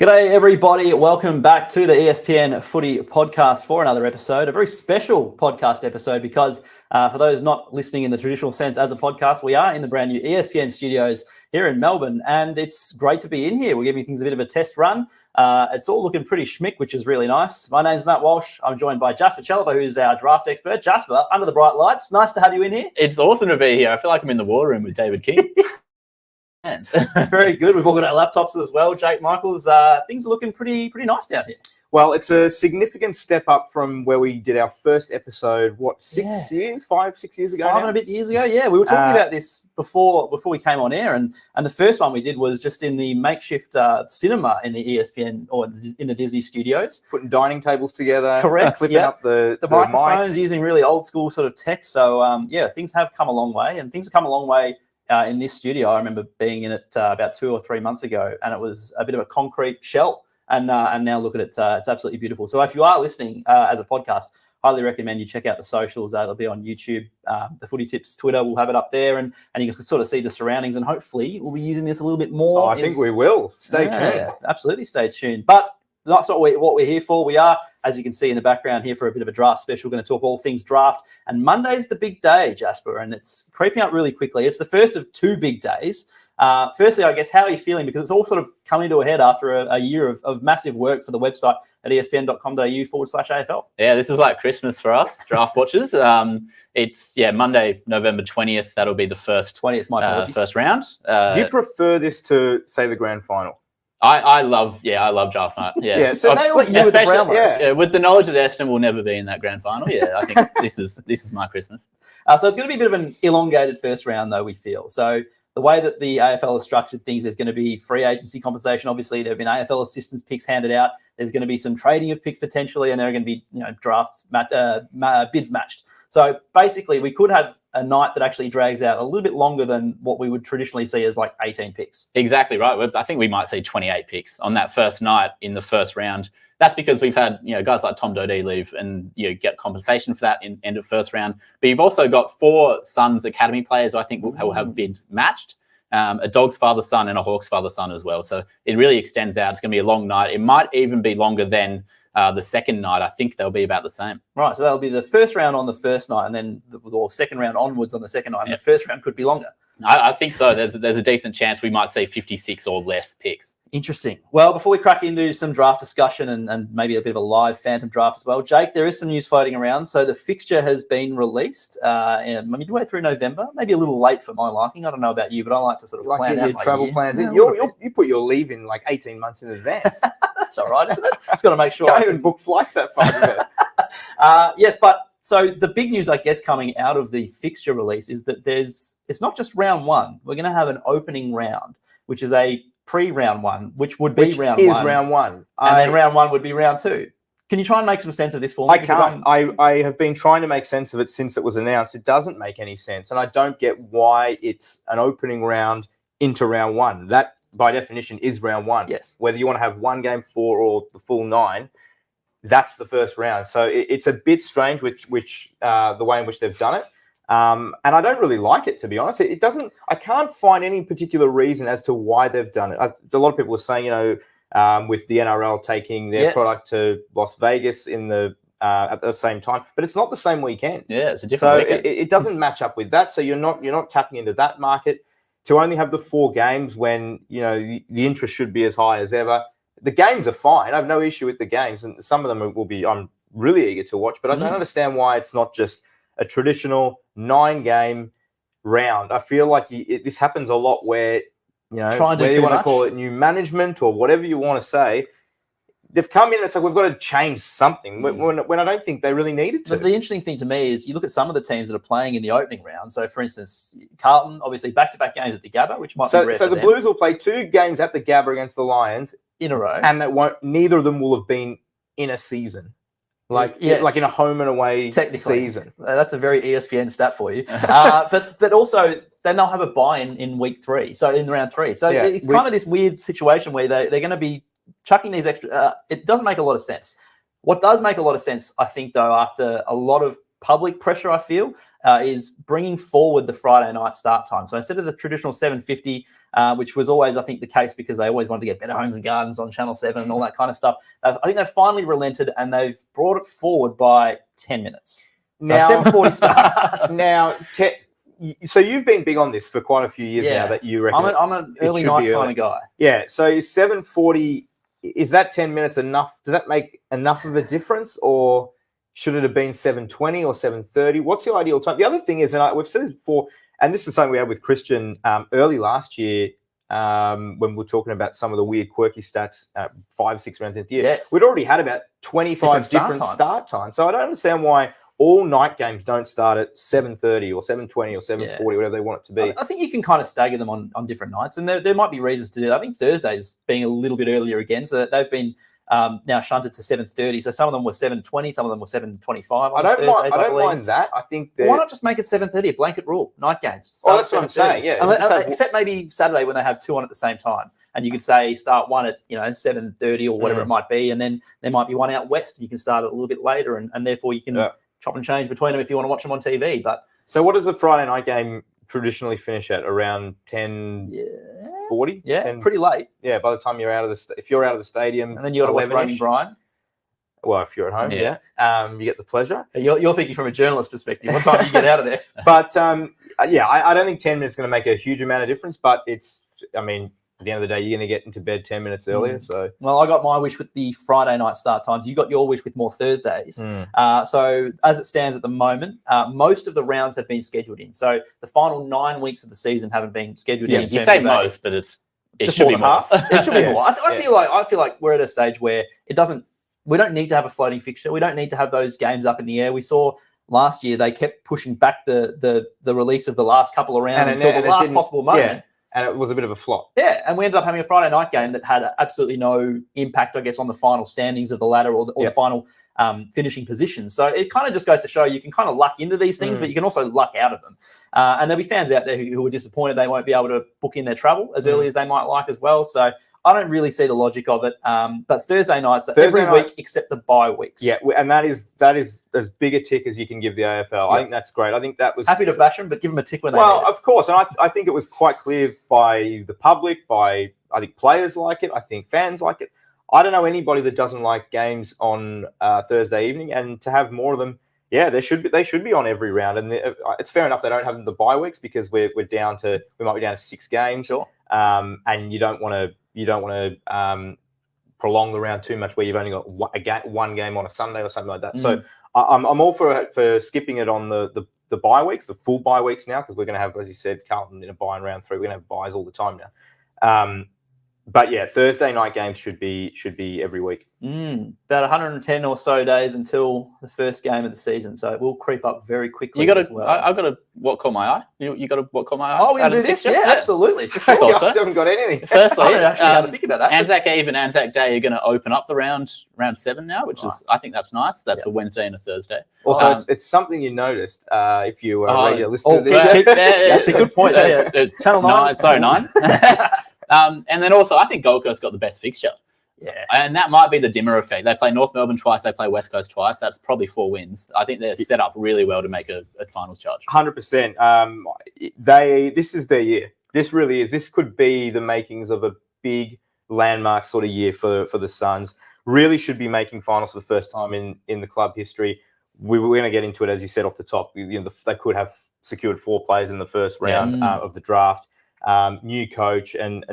G'day, everybody. Welcome back to the ESPN Footy Podcast for another episode, a very special podcast episode because for those not listening in the traditional sense as a podcast, we are in the brand new ESPN studios here in Melbourne, and it's great to be in here. We're giving things a bit of a test run. It's all looking pretty schmick, which is really nice. My name's Matt Walsh. I'm joined by Jasper Chellappah, who's our draft expert. Jasper, under the bright lights, nice to have you in here. It's awesome to be here. I feel like I'm in the war room with David King. It's very good. We've all got our laptops as well. Jake Michaels, things are looking pretty nice down here. Well, it's a significant step up from where we did our first episode, 6 years ago? 5 and a bit years ago. Yeah, we were talking about this before we came on air, and the first one we did was just in the makeshift cinema in the ESPN or in the Disney studios. Putting dining tables together. Correct. Flipping up the microphones, mics. using really old school sort of tech. So, things have come a long way, and things have come a long way in this studio. I remember being in it about 2 or 3 months ago, and it was a bit of a concrete shell. And now look at it; it's absolutely beautiful. So if you are listening as a podcast, highly recommend you check out the socials. It'll be on YouTube, the Footy Tips Twitter. We'll have it up there, and you can sort of see the surroundings. And hopefully, we'll be using this a little bit more. I think we will. Stay tuned. Absolutely, stay tuned. But that's not what we're here for. We are, as you can see in the background, here for a bit of a draft special. We're going to talk all things draft. And Monday's the big day, Jasper, and it's creeping up really quickly. It's the first of 2 big days. Firstly, I guess, how are you feeling? Because it's all sort of coming to a head after a year of massive work for the website at espn.com.au/AFL. Yeah, this is like Christmas for us, draft watchers. It's Monday, November 20th. That'll be the first 20th, my apologies. First round. Do you prefer this to, say, the grand final? I love draft night. Yeah, so they all you with the brown one. Yeah, with the knowledge that Essendon will never be in that grand final. Yeah, I think this is my Christmas. So it's going to be a bit of an elongated first round, though, we feel. So the way that the AFL has structured things, there's going to be free agency compensation. Obviously, there have been AFL assistants picks handed out. There's going to be some trading of picks potentially, and there are going to be drafts bids matched. So basically, we could have a night that actually drags out a little bit longer than what we would traditionally see as like 18 picks. Exactly right. I think we might see 28 picks on that first night in the first round. That's because we've had guys like Tom Dodie leave and get compensation for that in end of first round. But you've also got 4 Suns Academy players who I think will have bids matched. A Dog's father son and a Hawk's father son as well. So it really extends out. It's going to be a long night. It might even be longer than the second night. I think they'll be about the same. Right. So that'll be the first round on the first night, and then the second round onwards on the second night. And the first round could be longer. I think so. There's a decent chance we might see 56 or less picks. Interesting. Well, before we crack into some draft discussion and maybe a bit of a live phantom draft as well, Jake, there is some news floating around. So the fixture has been released midway through November, maybe a little late for my liking. I don't know about you, but I like to sort of plan out my travel year. plans. Yeah, You put your leave in like 18 months in advance. That's all right, isn't it? It's got to make sure. Can't even book flights that far in advance. Yes, but so the big news, I guess, coming out of the fixture release is that it's not just round one. We're going to have an opening round, which is a pre-round one, which would be round one. Round one. And then round one would be round 2. Can you try and make some sense of this for me? I can't. I have been trying to make sense of it since it was announced. It doesn't make any sense. And I don't get why it's an opening round into round 1. That, by definition, is round 1. Yes. Whether you want to have 1 game 4 or the full 9, that's the first round. So it's a bit strange which the way in which they've done it. And I don't really like it, to be honest. It doesn't. I can't find any particular reason as to why they've done it. A lot of people are saying, with the NRL taking their product to Las Vegas at the same time, but it's not the same weekend. Yeah, it's a different weekend. It doesn't match up with that. So you're not tapping into that market. To only have the 4 games when the interest should be as high as ever. The games are fine. I have no issue with the games, and some of them will be. I'm really eager to watch, but I don't understand why it's not just a traditional 9-game round. I feel like this happens a lot where, whether you want to call it new management or whatever you want to say, they've come in and it's like, we've got to change something when I don't think they really needed to. But the interesting thing to me is you look at some of the teams that are playing in the opening round. So, for instance, Carlton, obviously back-to-back games at the Gabba, which might be rare So for the them. Blues will play 2 games at the Gabba against the Lions in a row. And neither of them will have been in a season. Like in a home and away season. That's a very ESPN stat for you. But also, then they'll have a bye in week 3, so in round 3. So it's kind of this weird situation where they're going to be chucking these extra. It doesn't make a lot of sense. What does make a lot of sense, I think, though, after a lot of public pressure, I feel, is bringing forward the Friday night start time. So instead of the traditional 7:50, which was always, I think, the case because they always wanted to get Better Homes and Gardens on Channel 7 and all that kind of stuff, I think they've finally relented and they've brought it forward by 10 minutes. So Now, 7:40 starts. Now, so you've been big on this for quite a few years now that you reckon. I'm an early night kind of guy. Yeah, so 7:40, is that 10 minutes enough? Does that make enough of a difference, or should it have been 7:20 or 7:30? What's the ideal time? The other thing is, and we've said this before, and this is something we had with Christian early last year when we were talking about some of the weird, quirky stats 5-6 rounds into the year. Yes. We'd already had about 25 different start times. So I don't understand why all night games don't start at 7:30 or 7:20 or 7:40, whatever they want it to be. I think you can kind of stagger them on different nights, and there might be reasons to do that. I think Thursday's being a little bit earlier again, so that they've been now shunted to 7:30. So some of them were 7:20, some of them were 7:25. I don't mind that. I think why not just make it 7:30, a blanket rule, night games? Oh, that's what I'm saying. Yeah, except maybe Saturday when they have two on at the same time, and you could say start one at 7:30 or whatever it might be, and then there might be one out west, and you can start it a little bit later, and therefore you can chop and change between them if you want to watch them on TV. But so, what does the Friday night game traditionally finish at? Around 10:40? Yeah, pretty late. Yeah, by the time you're out of if you're out of the stadium, and then you got to watch Running Brian. Well, if you're at home, you get the pleasure. You're thinking from a journalist perspective. What time do you get out of there? But I don't think 10 minutes is going to make a huge amount of difference. But at the end of the day, you're going to get into bed 10 minutes earlier. So, well, I got my wish with the Friday night start times. You got your wish with more Thursdays. So as it stands at the moment, most of the rounds have been scheduled in. So the final 9 weeks of the season haven't been scheduled in. You say most, but it should be more. It should be more. I feel like we're at a stage where we don't need to have a floating fixture. We don't need to have those games up in the air. We saw last year they kept pushing back the release of the last couple of rounds until the last possible moment. Yeah. And it was a bit of a flop. Yeah, and we ended up having a Friday night game that had absolutely no impact, I guess, on the final standings of the ladder or the final finishing positions. So it kind of just goes to show you can kind of luck into these things, but you can also luck out of them. And there'll be fans out there who are disappointed they won't be able to book in their travel as early as they might like as well. So I don't really see the logic of it. But Thursday nights, every week except the bye weeks. Yeah, and that is as big a tick as you can give the AFL. Yeah. I think that's great. I think that was... Happy to bash them, but give them a tick when they need it. Well, of course. And I think it was quite clear by the public, I think players like it, I think fans like it. I don't know anybody that doesn't like games on Thursday evening, and to have more of them, they should be on every round. And it's fair enough they don't have the bye weeks because we might be down to 6 games. Sure. And you don't want to prolong the round too much where you've only got one game on a Sunday or something like that. So I'm all for skipping it on the bye weeks, the full bye weeks now, because we're going to have, as you said, Carlton in a bye in round 3. We're going to have byes all the time now. But yeah, Thursday night games should be every week. About 110 or so days until the first game of the season, so it will creep up very quickly. I've got a what caught my eye. You got a what caught my eye? Oh, we're gonna do this? Yeah, absolutely. For sure. I haven't got anything. Firstly, I don't actually have to think about that. Anzac Eve and Anzac Day are going to open up the round 7 now, which is I think that's nice. That's a Wednesday and a Thursday. Also, it's something you noticed if you were a regular listener to this. That's a good point. Channel 9. Sorry, 9. And then also, I think Gold Coast got the best fixture. Yeah. And that might be the dimmer effect. They play North Melbourne twice. They play West Coast twice. That's probably 4 wins. I think they're set up really well to make a finals charge. 100%. This is their year. This really is. This could be the makings of a big landmark sort of year for the Suns. Really should be making finals for the first time in the club history. We're going to get into it, as you said, off the top. They could have secured 4 players in the first round of the draft. New coach and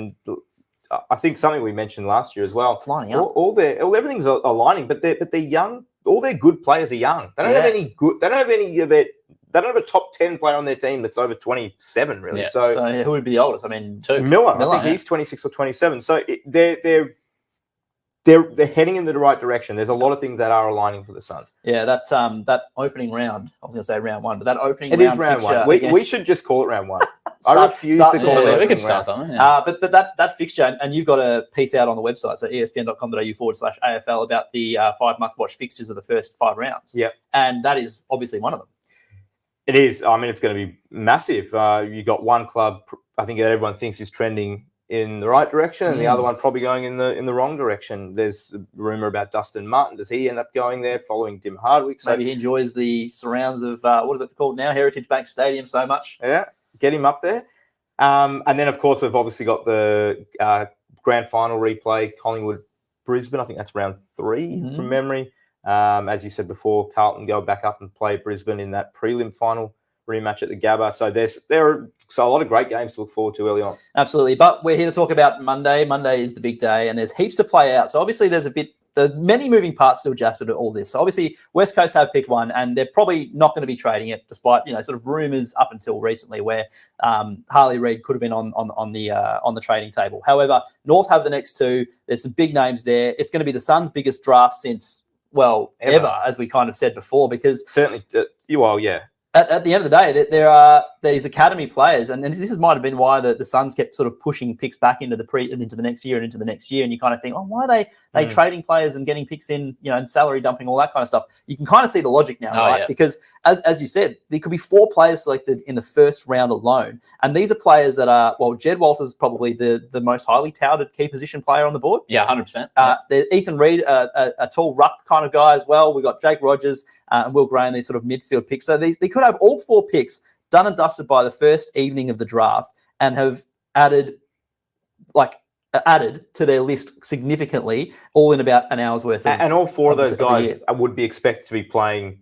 I think something we mentioned last year as well. It's lining up. Everything's aligning, but they're young. All their good players are young. They don't have any good. They don't have any of their. They don't have a top 10 player on their team that's over 27, really. Yeah. So who would be the oldest? I mean, Miller. I think he's 26 or 27. So they're heading in the right direction. There's a lot of things that are aligning for the Suns. Yeah, that opening round. I was going to say round 1, but that opening round. It is round 1. We should just call it round 1. I refuse to call it. We could start something. But that fixture, and you've got a piece out on the website, so espn.com.au/AFL about the 5 must-watch fixtures of the first 5 rounds. Yep. And that is obviously one of them. It is. I mean, it's going to be massive. You got one club, I think that everyone thinks is trending in the right direction, and the other one probably going in the wrong direction. There's a rumor about Dustin Martin. Does he end up going there following Tim Hardwick? So maybe he enjoys the surrounds of what is it called now, Heritage Bank Stadium, so much. Yeah, get him up there. And then of course we've obviously got the grand final replay, Collingwood Brisbane. I think that's round 3 from memory. As you said before, Carlton go back up and play Brisbane in that prelim final rematch at the Gabba. So there are a lot of great games to look forward to early on. Absolutely. But we're here to talk about Monday. Monday is the big day, and there's heaps to play out. So obviously there's many moving parts still, Jasper, to all this. So obviously West Coast have pick 1, and they're probably not going to be trading it, despite sort of rumours up until recently where Harley Reid could have been on the trading table. However, North have the next 2. There's some big names there. It's going to be the Suns' biggest draft since ever, as we kind of said before, because certainly At the end of the day, there are these academy players, and this might have been why the Suns kept sort of pushing picks back into the next year and into the next year, and you kind of think, why are they trading players and getting picks in, and salary dumping, all that kind of stuff. You can kind of see the logic now, right? Yeah. Because as you said, there could be 4 players selected in the first round alone, and these are players that are Jed Walters probably the most highly touted key position player on the board. Yeah, 100%. Ethan Reid, a tall ruck kind of guy as well. We've got Jake Rogers and Will Graham, these sort of midfield picks. So they could have all 4 picks done and dusted by the first evening of the draft and have added to their list significantly, all in about an hour's worth. And all 4 of those guys would be expected to be playing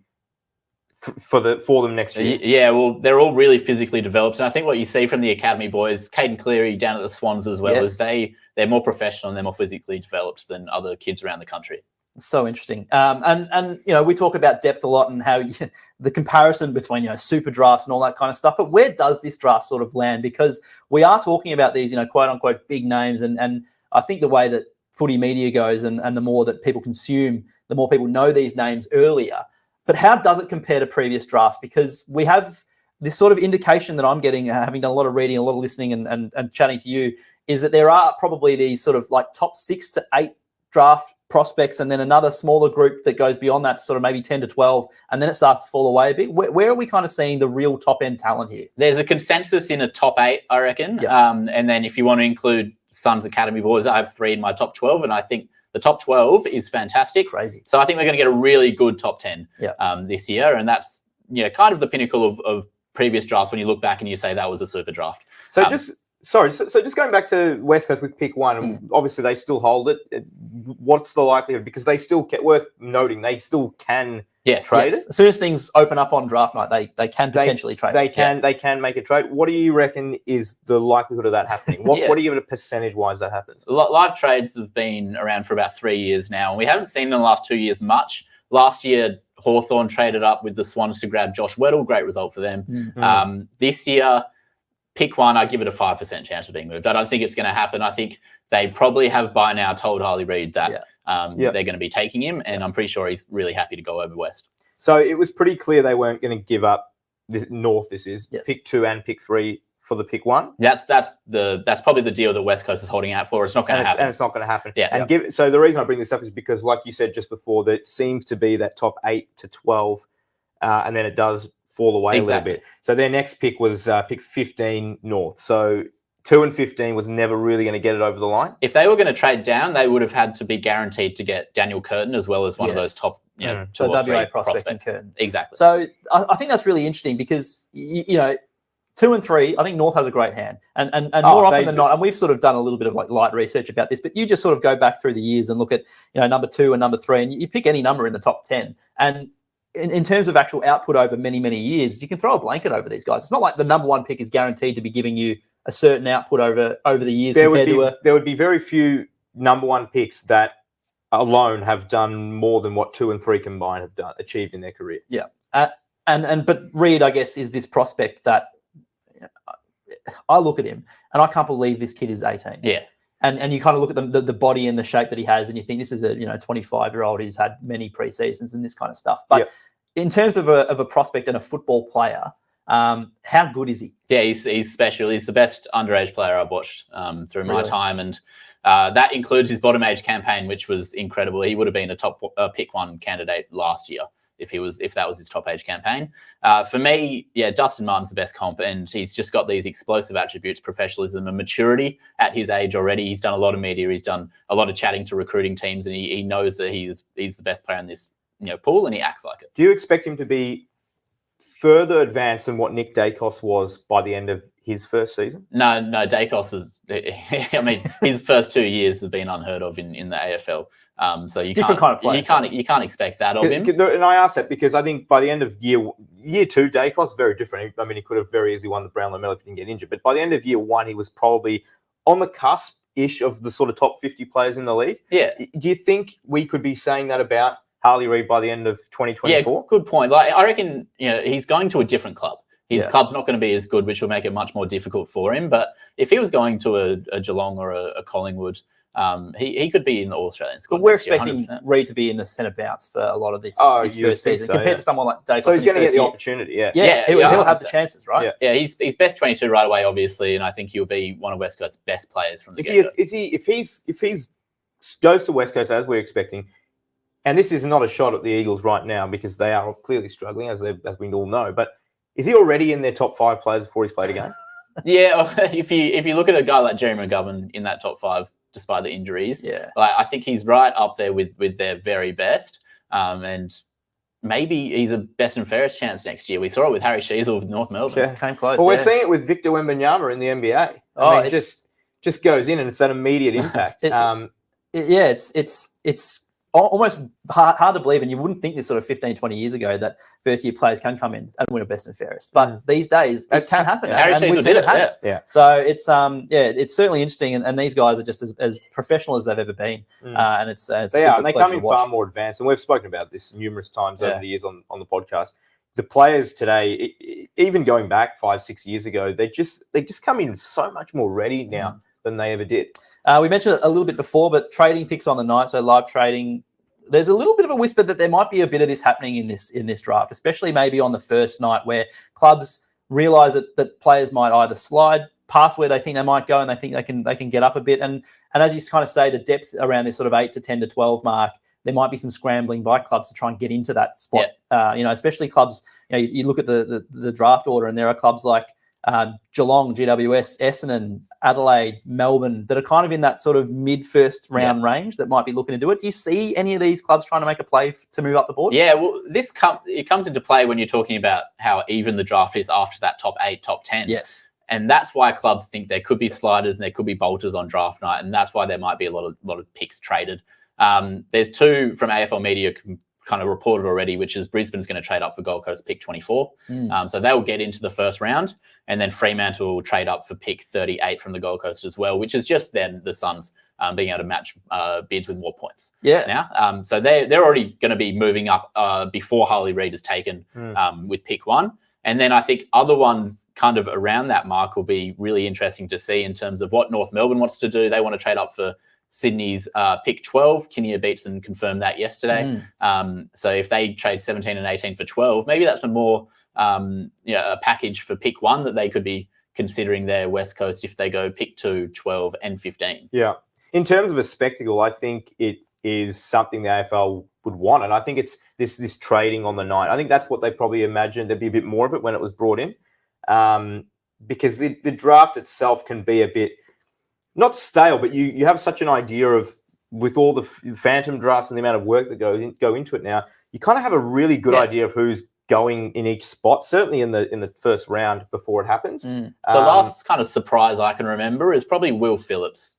for them next year. Yeah, well, they're all really physically developed, and I think what you see from the academy boys, Caden Cleary down at the Swans as well, is they're more professional and they're more physically developed than other kids around the country. So interesting. And we talk about depth a lot and how the comparison between, super drafts and all that kind of stuff. But where does this draft sort of land? Because we are talking about these, quote unquote, big names. And I think the way that footy media goes and the more that people consume, the more people know these names earlier. But how does it compare to previous drafts? Because we have this sort of indication that I'm getting, having done a lot of reading, a lot of listening and chatting to you, is that there are probably these sort of like top 6 to 8 draft prospects, and then another smaller group that goes beyond that, sort of maybe 10 to 12, and then it starts to fall away a bit. Where are we kind of seeing the real top end talent here? There's a consensus in a top 8, I reckon. Yep. And then if you want to include Suns Academy boys, I have 3 in my top 12, and I think the top 12 is fantastic. Crazy. So I think we're going to get a really good top 10 this year, and that's kind of the pinnacle of previous drafts when you look back and you say that was a super draft. So so just going back to West Coast with pick 1, obviously they still hold it. What's the likelihood? Because they still worth noting, they still can trade it. As soon as things open up on draft night, they can potentially trade it. They can make a trade. What do you reckon is the likelihood of that happening? What do you give it a percentage-wise that happens? Live trades have been around for about 3 years now, and we haven't seen in the last 2 years much. Last year, Hawthorn traded up with the Swans to grab Josh Weddle. Great result for them. This year, pick 1, I give it a 5% chance of being moved. I don't think it's going to happen. I think they probably have by now told Harley Reid that they're going to be taking him, and I'm pretty sure he's really happy to go over West. So it was pretty clear they weren't going to give up this North. Pick 2 and pick 3 for the pick 1. That's probably the deal that West Coast is holding out for. It's not going to happen. And it's not going to happen. Yeah. And so the reason I bring this up is because, like you said just before, that it seems to be that top 8 to 12, and then it does fall away a little bit. So their next pick was pick 15 North. So 2 and 15 was never really going to get it over the line. If they were going to trade down, they would have had to be guaranteed to get Daniel Curtin as well as one of those top, so WA prospect and Curtin. Exactly. So I think that's really interesting because 2 and 3, I think North has a great hand, and more often than not, and we've sort of done a little bit of like light research about this, but you just sort of go back through the years and look at number 2 and number 3, and you pick any number in the top 10, and in terms of actual output over many, many years, you can throw a blanket over these guys. It's not like the number 1 pick is guaranteed to be giving you a certain output over the years. There would be very few number 1 picks that alone have done more than what 2 and 3 combined have achieved in their career. Yeah, but Reid, I guess, is this prospect that I look at him and I can't believe this kid is 18. Yeah. And you kind of look at the body and the shape that he has, and you think this is a 25-year-old who's had many pre-seasons and this kind of stuff. But in terms of a prospect and a football player, how good is he? Yeah, he's special. He's the best underage player I've watched through my time, and that includes his bottom age campaign, which was incredible. He would have been a top pick 1 candidate last year. if that was his top age campaign. For me, Dustin Martin's the best comp, and he's just got these explosive attributes, professionalism and maturity at his age already. He's done a lot of media, he's done a lot of chatting to recruiting teams, and he knows that he's the best player in this pool, and he acts like it. Do you expect him to be further advanced than what Nick Dacos was by the end of his first season? No, Dacos is. I mean, his first 2 years have been unheard of in the AFL. So you different kind of player. You can't expect that of him. And I ask that because I think by the end of year 2, Dacos very different. I mean, he could have very easily won the Brownlow medal if he didn't get injured. But by the end of year 1, he was probably on the cusp-ish of the sort of top 50 players in the league. Yeah. Do you think we could be saying that about Harley Reid by the end of 2024? Yeah, good point. Like, I reckon he's going to a different club. His club's not going to be as good, which will make it much more difficult for him. But if he was going to a Geelong or a Collingwood, he could be in the All-Australian squad. But we're expecting Reid to be in the centre bounce for a lot of this his first season, compared to someone like Dacos. So he's going to get the opportunity, he'll have the chances, right? Yeah, he's best 22 right away, obviously, and I think he'll be one of West Coast's best players from the get-go. If he's goes to West Coast as we're expecting, and this is not a shot at the Eagles right now because they are clearly struggling, as we all know, but is he already in their top 5 players before he's played a game? Yeah, if you look at a guy like Jeremy McGovern in that top 5, despite the injuries, I think he's right up there with their very best, and maybe he's a best and fairest chance next year. We saw it with Harry Sheezel with North Melbourne. Yeah. Came close. Well, we're seeing it with Victor Wembanyama in the NBA. I mean, just goes in and it's that immediate impact. It's almost hard to believe, and you wouldn't think this sort of 15, 20 years ago that first-year players can come in and win a best and fairest. But these days, it can happen. And we've seen it has. Yeah. So it's certainly interesting, and these guys are just as professional as they've ever been. And it's they are, and they come in far more advanced. And we've spoken about this numerous times over the years on the podcast. The players today, even going back 5-6 years ago, they just come in so much more ready now than they ever did. We mentioned it a little bit before, but trading picks on the night, so live trading. There's a little bit of a whisper that there might be a bit of this happening in this draft, especially maybe on the first night where clubs realise that players might either slide past where they think they might go and they think they can get up a bit. And as you kind of say, the depth around this sort of 8 to 10 to 12 mark, there might be some scrambling by clubs to try and get into that spot. Especially clubs, you look at the draft order and there are clubs like Geelong, GWS, Essendon, Adelaide, Melbourne that are kind of in that sort of mid-first round range that might be looking to do it. Do you see any of these clubs trying to make a play to move up the board? Yeah, well, it comes into play when you're talking about how even the draft is after that top 8, top 10. Yes. And that's why clubs think there could be sliders and there could be bolters on draft night, and that's why there might be a lot of picks traded. There's 2 from AFL Media kind of reported already, which is Brisbane's going to trade up for Gold Coast pick 24. So they'll get into the first round, and then Fremantle will trade up for pick 38 from the Gold Coast as well, which is just then the Suns being able to match bids with more points. Now, so they're already going to be moving up before Harley Reid is taken with pick 1. And then I think other ones kind of around that mark will be really interesting to see in terms of what North Melbourne wants to do. They want to trade up for Sydney's pick 12. Kinnear Beatson confirmed that yesterday. So if they trade 17 and 18 for 12, maybe that's a more a package for pick 1 that they could be considering their West Coast if they go pick 2, 12 and 15. Yeah. In terms of a spectacle, I think it is something the AFL would want. And I think it's this trading on the night. I think that's what they probably imagined. There'd be a bit more of it when it was brought in. Because the draft itself can be a bit, not stale, but you have such an idea of, with all the phantom drafts and the amount of work that go into it now, you kind of have a really good idea of who's going in each spot, certainly in the first round before it happens. The last kind of surprise I can remember is probably Will Phillips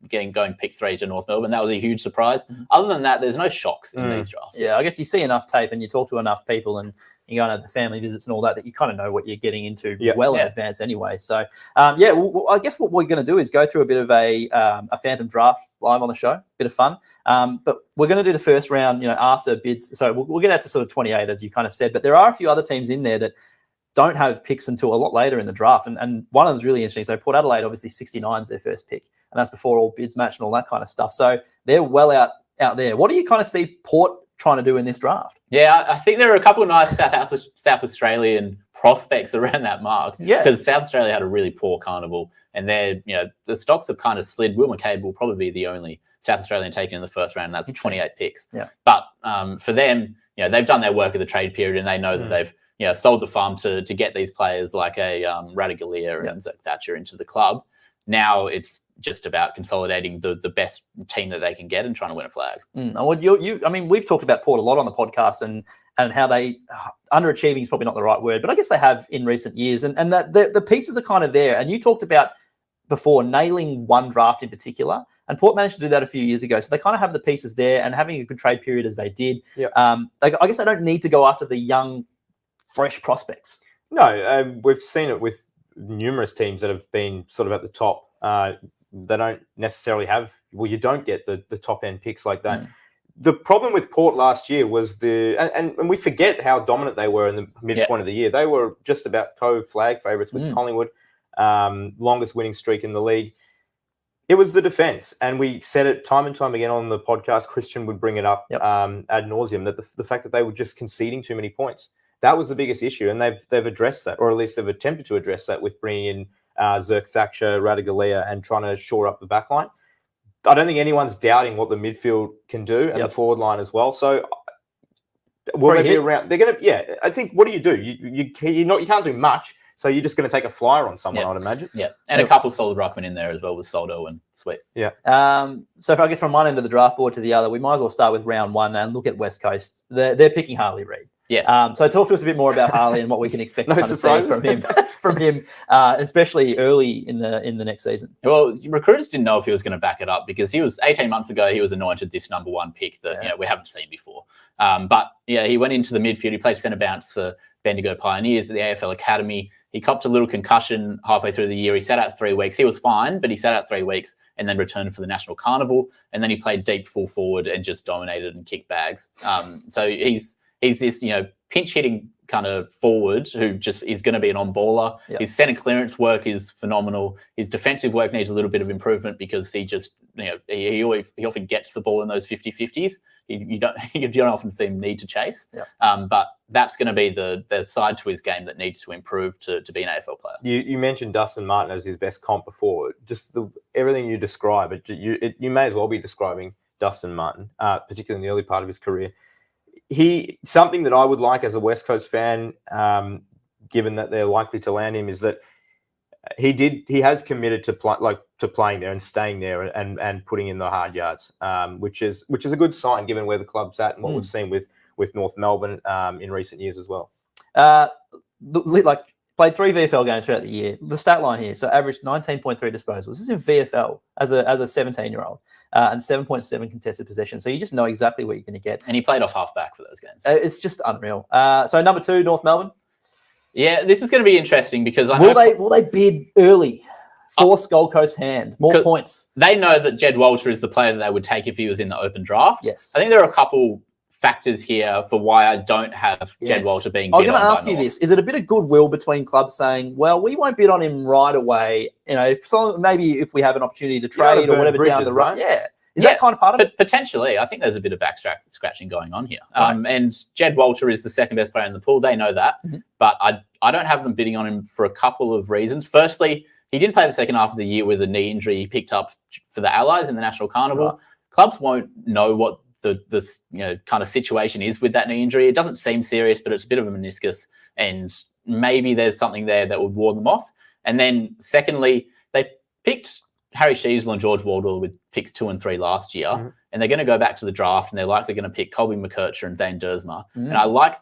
going pick 3 to North Melbourne. That was a huge surprise. Other than that, there's no shocks in these drafts. Yeah, I guess you see enough tape and you talk to enough people and you go on the family visits and all that you kind of know what you're getting into in advance anyway. So, well, I guess what we're going to do is go through a bit of a phantom draft live on the show, bit of fun. But we're going to do the first round, after bids. So we'll get out to sort of 28, as you kind of said. But there are a few other teams in there that don't have picks until a lot later in the draft. And one of them is really interesting. So Port Adelaide, obviously 69 is their first pick. And that's before all bids match and all that kind of stuff. So they're well out there. What do you kind of see Port trying to do in this draft? Yeah, I think there are a couple of nice South Australian prospects around that mark. Yeah. Because South Australia had a really poor carnival. And the stocks have kind of slid. Will McCabe will probably be the only South Australian taken in the first round, and that's 28 picks. Yeah. But for them, they've done their work at the trade period, and they know that they've sold the farm to get these players like a Radaglia and Zach Thatcher into the club. Now it's just about consolidating the best team that they can get and trying to win a flag. Well, we've talked about Port a lot on the podcast and how they underachieving is probably not the right word, but I guess they have in recent years, and that the pieces are kind of there. And you talked about before nailing one draft in particular, and Port managed to do that a few years ago. So they kind of have the pieces there, and having a good trade period as they did. Yep. I guess they don't need to go after the young, fresh prospects. No, we've seen it with numerous teams that have been sort of at the top. They don't necessarily have, you don't get the top end picks like that. The problem with Port last year was and we forget how dominant they were in the midpoint of the year. They were just about co-flag favourites with Collingwood, longest winning streak in the league. It was the defence, and we said it time and time again on the podcast. Christian would bring it up ad nauseum, that the fact that they were just conceding too many points. That was the biggest issue, and they've addressed that, or at least they've attempted to address that with bringing in Zerk Thatcher, Radaglia, and trying to shore up the back line. I don't think anyone's doubting what the midfield can do and the forward line as well. So will they be around? They're going to, I think, what do? You can't do much. So you're just going to take a flyer on someone, I'd imagine. Yeah, and a couple solid ruckmen in there as well with Soldo and Sweet. Yeah. So if I guess from one end of the draft board to the other, we might as well start with round one and look at West Coast. They're picking Harley Reid. Yeah. So talk to us a bit more about Harley and what we can expect to see from him, especially early in the next season. Well, recruiters didn't know if he was going to back it up because he was 18 months ago. He was anointed this number one pick that we haven't seen before. But he went into the midfield. He played centre bounce for Bendigo Pioneers at the AFL Academy. He copped a little concussion halfway through the year. He sat out 3 weeks. He was fine, but he sat out 3 weeks and then returned for the National Carnival. And then he played deep full forward and just dominated and kicked bags. So he's this, pinch hitting kind of forward who just is going to be an on-baller. Yep. His centre clearance work is phenomenal. His defensive work needs a little bit of improvement because he just, he often gets the ball in those 50-50s. You don't often see him need to chase. Yep. But that's going to be the side to his game that needs to improve to be an AFL player. You mentioned Dustin Martin as his best comp before. Just everything you describe, you may as well be describing Dustin Martin, particularly in the early part of his career. Something that I would like as a West Coast fan, given that they're likely to land him, is that he has committed to playing there and staying there and putting in the hard yards, which is a good sign given where the club's at and what we've seen with North Melbourne in recent years as well. Played 3 VFL games throughout the year. The stat line here, so averaged 19.3 disposals. This is in VFL as a 17-year-old, and 7.7 contested possession. So you just know exactly what you're going to get. And he played off half-back for those games. It's just unreal. So number 2, North Melbourne. Yeah, this is going to be interesting because will they bid early? Force Gold Coast hand, more points. They know that Jed Walter is the player that they would take if he was in the open draft. Yes. I think there are a couple factors here for why I don't have Jed Walter being bid on. I was going to ask you this. Is it a bit of goodwill between clubs saying, well, we won't bid on him right away, maybe if we have an opportunity to trade or whatever down the road? Yeah. Is that kind of part of it? Potentially. I think there's a bit of back scratching going on here. Right. And Jed Walter is the second best player in the pool. They know that. Mm-hmm. But I don't have them bidding on him for a couple of reasons. Firstly, he didn't play the second half of the year with a knee injury he picked up for the Allies in the National Carnival. Right. Clubs won't know what the kind of situation is with that knee injury. It doesn't seem serious, but it's a bit of a meniscus, and maybe there's something there that would ward them off. And then secondly, they picked Harry Sheasel and George Wardle with picks 2 and 3 last year, and they're going to go back to the draft, and they're likely going to pick Colby McKercher and Zane Dersma. And I like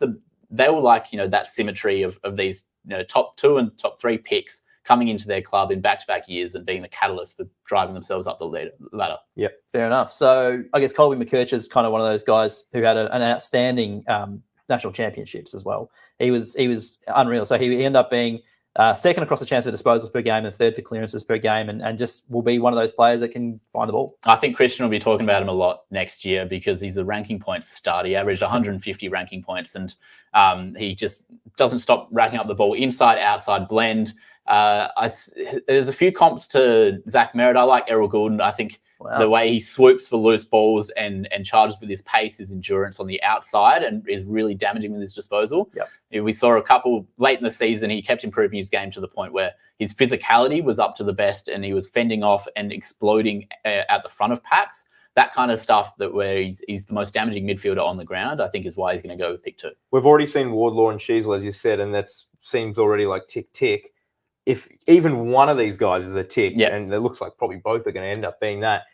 they will like that symmetry of these top 2 and top 3 picks coming into their club in back-to-back years and being the catalyst for driving themselves up the ladder. Yeah, fair enough. So I guess Colby McKercher is kind of one of those guys who had an outstanding national championships as well. He was unreal. So he ended up being second across the chance for disposals per game and third for clearances per game, and just will be one of those players that can find the ball. I think Christian will be talking about him a lot next year because he's a ranking points star. He averaged 150 ranking points, and he just doesn't stop racking up the ball inside, outside, blend. There's a few comps to Zach Merritt. I like Errol Goulden. I think the way he swoops for loose balls and charges with his pace, his endurance on the outside, and is really damaging with his disposal. Yep. We saw a couple late in the season. He kept improving his game to the point where his physicality was up to the best, and he was fending off and exploding at the front of packs. that kind of stuff where he's the most damaging midfielder on the ground, I think is why he's going to go with pick 2. We've already seen Wardlaw and Sheasel, as you said, and that seems already like tick. If even one of these guys is a tick, and it looks like probably both are going to end up being that,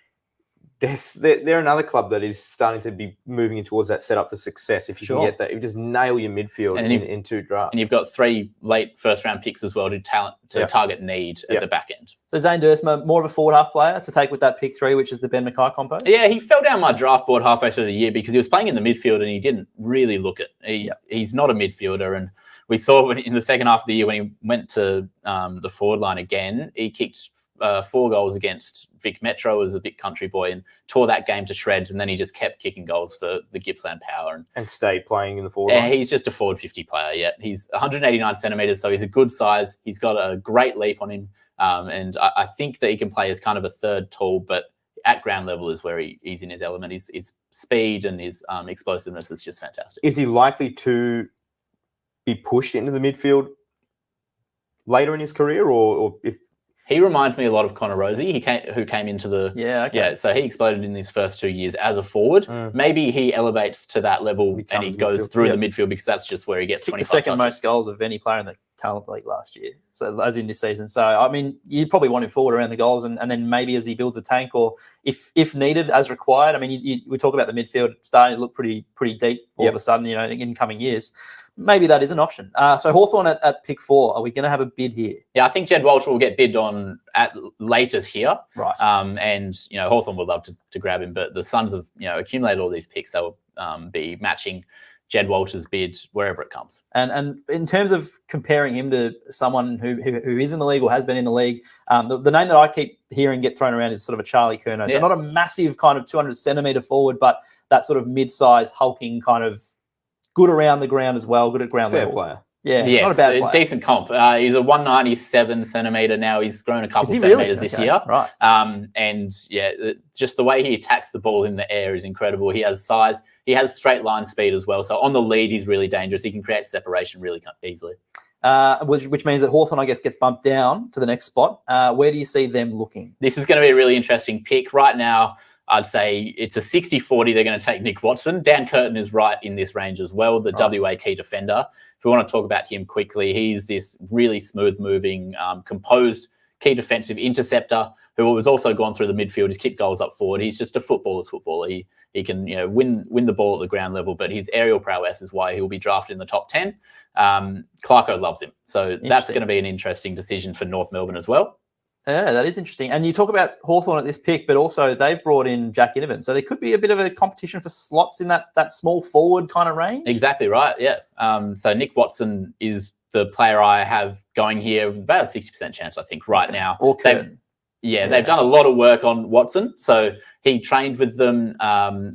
they're another club that is starting to be moving in towards that setup for success. If you can get that, if you just nail your midfield in 2 drafts. And you've got 3 late first-round picks as well to target need at the back end. So Zane Duursma, more of a forward half player to take with that pick 3, which is the Ben Mackay compo? Yeah, he fell down my draft board halfway through the year because he was playing in the midfield and he didn't really look it. He's not a midfielder, and we saw in the second half of the year when he went to the forward line again, he kicked 4 goals against Vic Metro as a big country boy and tore that game to shreds, and then he just kept kicking goals for the Gippsland Power. And stayed playing in the forward line. He's just a forward 50 player, He's 189 centimetres, so he's a good size. He's got a great leap on him, and I think that he can play as kind of a third tall, but at ground level is where he's in his element. His speed and his explosiveness is just fantastic. Is he likely to be pushed into the midfield later in his career, or if... He reminds me a lot of Connor Rosie, who came into the... so he exploded in his first 2 years as a forward. Maybe he elevates to that level and he goes through the midfield because that's just where he gets 25 the second touches. most goals of any player in the Talent League last year, so as in this season. So, I mean, you'd probably want him forward around the goals and then maybe as he builds a tank or if needed, as required. I mean, we talk about the midfield starting to look pretty deep all of a sudden, in coming years. Maybe that is an option. So Hawthorn at pick 4, are we going to have a bid here? Yeah, I think Jed Walsh will get bid on at latest here. Right. And, Hawthorn would love to grab him, but the Suns have, accumulated all these picks. They'll be matching Jed Walsh's bid wherever it comes. And in terms of comparing him to someone who is in the league or has been in the league, the name that I keep hearing get thrown around is sort of a Charlie Curnow. So not a massive kind of 200-centimetre forward, but that sort of mid-size, hulking kind of good around the ground as well, good at ground level. Fair player. Yeah, not a bad player. Decent comp. He's a 197 centimetre now. He's grown a couple centimetres this year. Right. And just the way he attacks the ball in the air is incredible. He has size. He has straight line speed as well. So on the lead, he's really dangerous. He can create separation really easily. Which means that Hawthorn, I guess, gets bumped down to the next spot. Where do you see them looking? This is going to be a really interesting pick. Right now, I'd say it's a 60-40. They're going to take Nick Watson. Dan Curtin is right in this range as well, the WA key defender. If we want to talk about him quickly, he's this really smooth-moving, composed key defensive interceptor who has also gone through the midfield. He's kicked goals up forward. He's just a footballer's footballer. He can win the ball at the ground level, but his aerial prowess is why he'll be drafted in the top 10. Clarko loves him. So that's going to be an interesting decision for North Melbourne as well. Yeah, that is interesting. And you talk about Hawthorn at this pick, but also they've brought in Jack Inovan. So there could be a bit of a competition for slots in that small forward kind of range. Exactly right, yeah. So Nick Watson is the player I have going here, about a 60% chance, I think, right now. Or Curtin. They've done a lot of work on Watson. So he trained with them.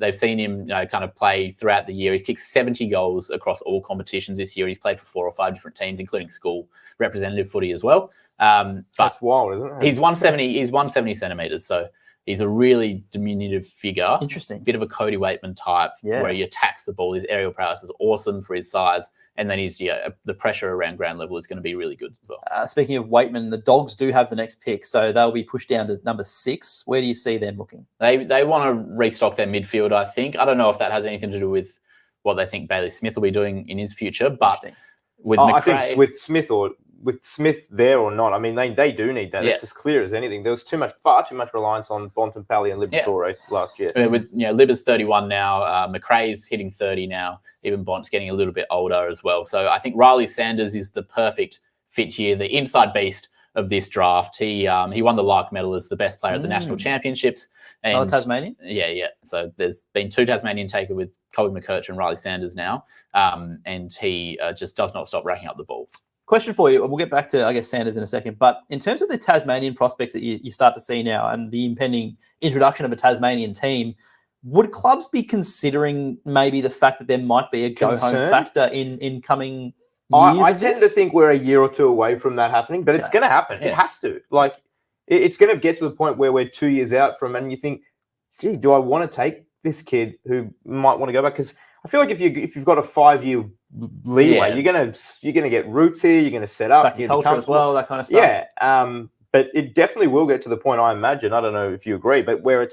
They've seen him kind of play throughout the year. He's kicked 70 goals across all competitions this year. He's played for 4 or 5 different teams, including school representative footy as well. That's wild, isn't it? He's 170 centimetres, so he's a really diminutive figure. Interesting. Bit of a Cody Waitman type, where he attacks the ball. His aerial prowess is awesome for his size. And then the pressure around ground level is going to be really good as well. Speaking of Waitman, the Dogs do have the next pick, so they'll be pushed down to number 6. Where do you see them looking? They want to restock their midfield, I think. I don't know if that has anything to do with what they think Bailey Smith will be doing in his future, but with McRae, I think with Smith there or not, I mean, they do need that. It's as clear as anything. There was far too much reliance on Bontempelli and Liberatore last year. With Libba's 31 now, McRae's hitting 30 now. Even Bont's getting a little bit older as well. So I think Riley Sanders is the perfect fit here, the inside beast of this draft. He won the Lark medal as the best player at the national championships. And another Tasmanian? Yeah. So there's been 2 Tasmanian taker with Colby McKerch and Riley Sanders now. And he just does not stop racking up the ball. Question for you. We'll get back to, I guess, Sanders in a second. But in terms of the Tasmanian prospects that you start to see now and the impending introduction of a Tasmanian team, would clubs be considering maybe the fact that there might be a go-home factor in coming years? I tend to think we're a year or 2 away from that happening, but it's going to happen. It has to. It's going to get to the point where we're 2 years out from, and you think, gee, do I want to take this kid who might want to go back? Because I feel like if you've got a 5-year leeway, you're gonna get roots here. You're gonna set up, back in culture as well, that kind of stuff. Yeah, but it definitely will get to the point. I imagine. I don't know if you agree, but where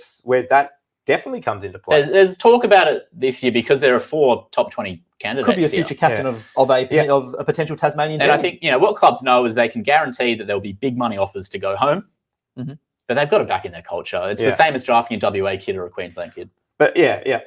that definitely comes into play. There's talk about it this year because there are 4 top 20 candidates. Could be a future captain of a potential Tasmanian team. And I think what clubs know is they can guarantee that there'll be big money offers to go home, but they've got it back in their culture. It's the same as drafting a WA kid or a Queensland kid. But yeah.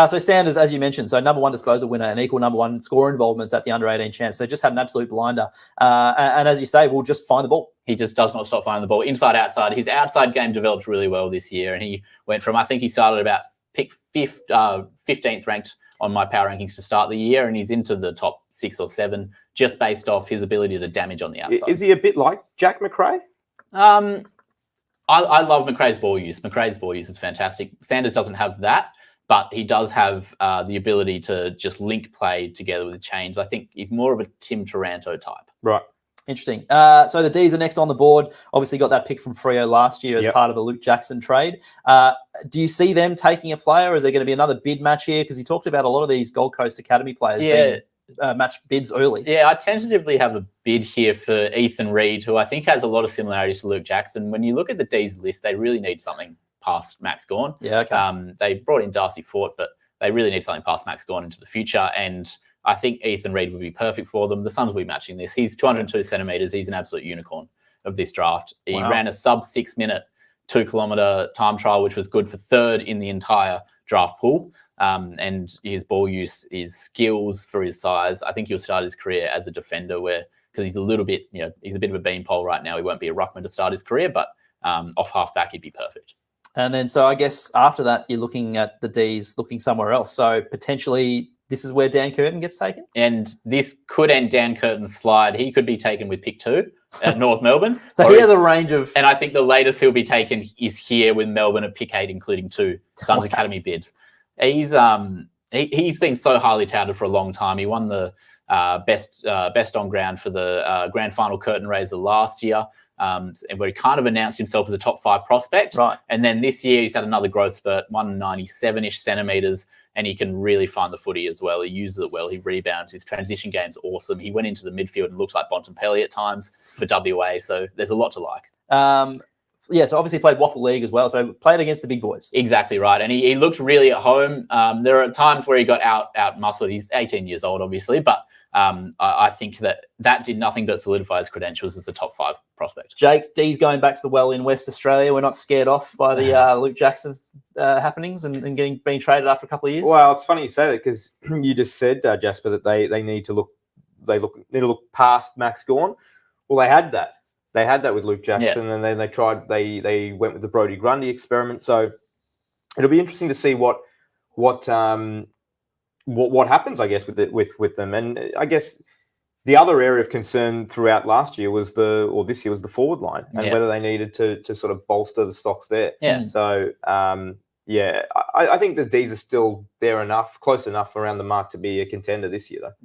So Sanders, as you mentioned, so number 1 disposal winner and equal number 1 score involvements at the under-18 champs. So just had an absolute blinder. And as you say, we'll just find the ball. He just does not stop finding the ball. Inside, outside. His outside game developed really well this year. And he went from, I think he started about pick 15th ranked on my power rankings to start the year. And he's into the top 6 or 7 just based off his ability to damage on the outside. Is he a bit like Jack Macrae? I love Macrae's ball use. Macrae's ball use is fantastic. Sanders doesn't have that, but he does have the ability to just link play together with the chains. I think he's more of a Tim Taranto type. Right. Interesting. So the D's are next on the board. Obviously got that pick from Freo last year as part of the Luke Jackson trade. Do you see them taking a player? Or is there going to be another bid match here? Because he talked about a lot of these Gold Coast Academy players being match bids early. Yeah, I tentatively have a bid here for Ethan Reid, who I think has a lot of similarities to Luke Jackson. When you look at the D's list, they really need something past Max Gawn. Yeah, okay. They brought in Darcy Fort, but they really need something past Max Gawn into the future. And I think Ethan Reid would be perfect for them. The Suns will be matching this. He's 202 centimetres. He's an absolute unicorn of this draft. He ran a sub 6-minute 2-kilometre time trial, which was good for 3rd in the entire draft pool. And his ball use, his skills for his size. I think he'll start his career as a defender because he's a little bit, he's a bit of a beanpole right now. He won't be a ruckman to start his career, but off half-back, he'd be perfect. And then, so I guess after that, you're looking at the D's looking somewhere else. So potentially this is where Dan Curtin gets taken? And this could end Dan Curtin's slide. He could be taken with pick 2 at North Melbourne. So he has a range of... And I think the latest he'll be taken is here with Melbourne at pick 8, including 2 Suns Academy bids. He's been so highly touted for a long time. He won the best on ground for the grand final curtain raiser last year, where he kind of announced himself as a top 5 prospect. Right. And then this year he's had another growth spurt, 197-ish centimetres, and he can really find the footy as well. He uses it well. He rebounds. His transition game's awesome. He went into the midfield and looks like Bontempelli at times for WA. So there's a lot to like. So obviously played Waffle League as well. So played against the big boys. Exactly right. And he looked really at home. There are times where he got out muscled. He's 18 years old, obviously, but I think that did nothing but solidify his credentials as a top 5 prospect. Jake, D's going back to the well in West Australia. We're not scared off by the Luke Jackson's happenings and being traded after a couple of years. Well, it's funny you say that because you just said, Jasper, that they need to look past Max Gawn. Well, they had that. They had that with Luke Jackson, and then they went with the Brodie Grundy experiment. So it'll be interesting to see what happens, I guess, with them. And I guess the other area of concern throughout last year was this year was the forward line and whether they needed to sort of bolster the stocks there. Yeah. So I think the D's are still close enough around the mark to be a contender this year, though.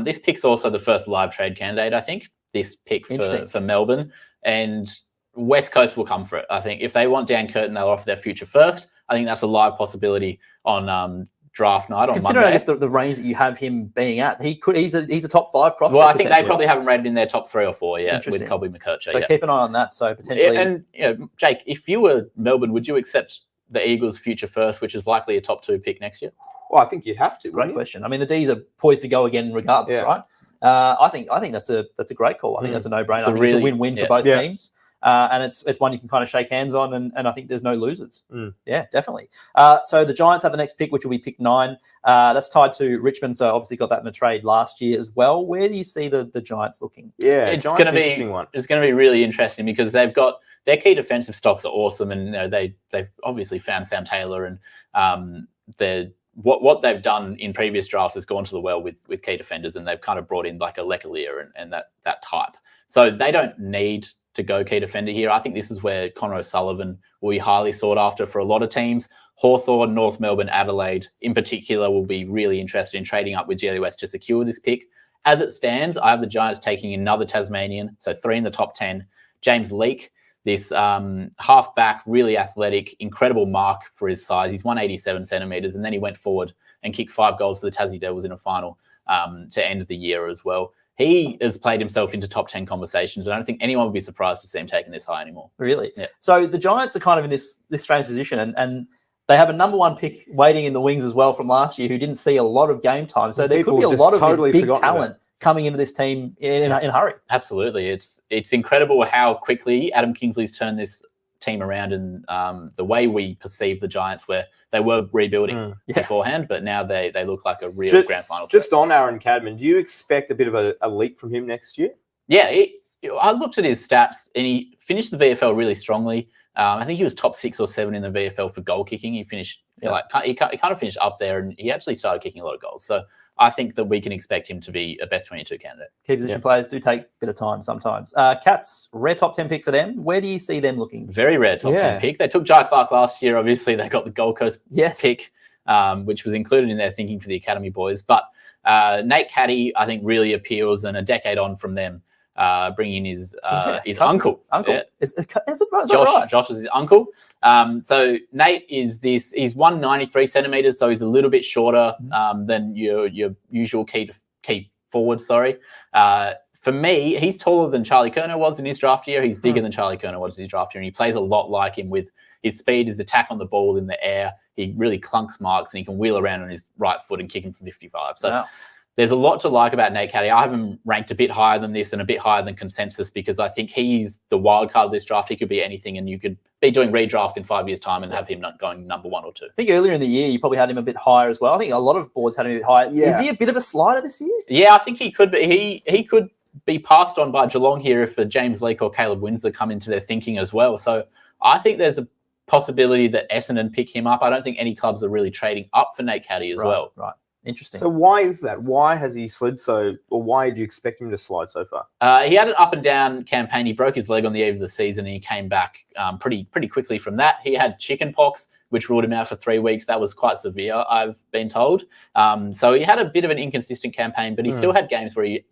This pick's also the first live trade candidate, I think. This pick for Melbourne, and West Coast will come for it. I think if they want Dan Curtin, they'll offer their future first. I think that's a live possibility on draft night on Considering, Monday. I guess, the range that you have him being at, he's a top 5 prospect. Well, I think they probably haven't rated in their top 3 or 4 yet with Colby McKercher. So keep an eye on that. So potentially, and Jake, if you were Melbourne, would you accept the Eagles' future first, which is likely a top 2 pick next year? Well, I think you'd have to. Great question. I mean, the D's are poised to go again regardless, right? I think that's a great call. I think that's a no-brainer. I think it's a win-win for both teams. And it's one you can kind of shake hands on, and I think there's no losers. Yeah, definitely. So the Giants have the next pick, which will be pick 9. That's tied to Richmond, so obviously got that in a trade last year as well. Where do you see the Giants looking? Yeah, it's going to be interesting one. It's going to be really interesting because they've got their key defensive stocks are awesome, and they've obviously found Sam Taylor, and what they've done in previous drafts has gone to the well with key defenders, and they've kind of brought in like a Leclerc and that type. So they don't need to go key defender here. I think this is where Conor O'Sullivan will be highly sought after for a lot of teams. Hawthorn, North Melbourne, Adelaide in particular will be really interested in trading up with GWS to secure this pick. As it stands, I have the Giants taking another Tasmanian, so 3 in the top 10. James Leake, this half-back, really athletic, incredible mark for his size. He's 187 centimetres, and then he went forward and kicked 5 goals for the Tassie Devils in a final to end the year as well. He has played himself into top 10 conversations, and I don't think anyone would be surprised to see him taken this high anymore. Really? Yeah. So the Giants are kind of in this strange position, and They have a number 1 pick waiting in the wings as well from last year who didn't see a lot of game time. So there could be a lot of this big talent coming into this team in a hurry. Absolutely. It's incredible how quickly Adam Kingsley's turned this team around, and the way we perceive the Giants, where they were rebuilding beforehand, but now they look like a real grand final. Just on Aaron Cadman, do you expect a bit of a leap from him next year? Yeah, I looked at his stats, and he finished the VFL really strongly. I think he was top 6 or 7 in the VFL for goal kicking. He finished he kind of finished up there, and he actually started kicking a lot of goals. So I think that we can expect him to be a best 22 candidate. Key position players do take a bit of time sometimes. Cats, rare top 10 pick for them. Where do you see them looking? Very rare top 10 pick. They took Jai Clark last year. Obviously, they got the Gold Coast pick, which was included in their thinking for the Academy boys. But Nate Caddy, I think, really appeals, and a decade on from them, bringing his uncle. Uncle? Yeah. Is right? Josh is his uncle. So Nate he's 193 centimeters, so he's a little bit shorter than your usual key forward. For me, he's taller than Charlie Kerner was in his draft year. He's bigger than Charlie Kerner was in his draft year, and he plays a lot like him with his speed, his attack on the ball in the air. He really clunks marks, and he can wheel around on his right foot and kick him from 55. So there's a lot to like about Nate Caddy. I have him ranked a bit higher than this and a bit higher than consensus, because I think he's the wild card of this draft. He could be anything, and you could be doing redrafts in 5 years' time and have him not going number 1 or 2. I think earlier in the year, you probably had him a bit higher as well. I think a lot of boards had him a bit higher. Yeah. Is he a bit of a slider this year? Yeah, I think he could be. He could be passed on by Geelong here if James Leake or Caleb Windsor come into their thinking as well. So I think there's a possibility that Essendon pick him up. I don't think any clubs are really trading up for Nate Caddy as well. Right. Interesting. So why is that? Why has he slid so, or why did you expect him to slide so far? He had an up and down campaign. He broke his leg on the eve of the season, and he came back pretty quickly from that. He had chicken pox, which ruled him out for 3 weeks. That was quite severe, I've been told. So he had a bit of an inconsistent campaign, but he still had games where he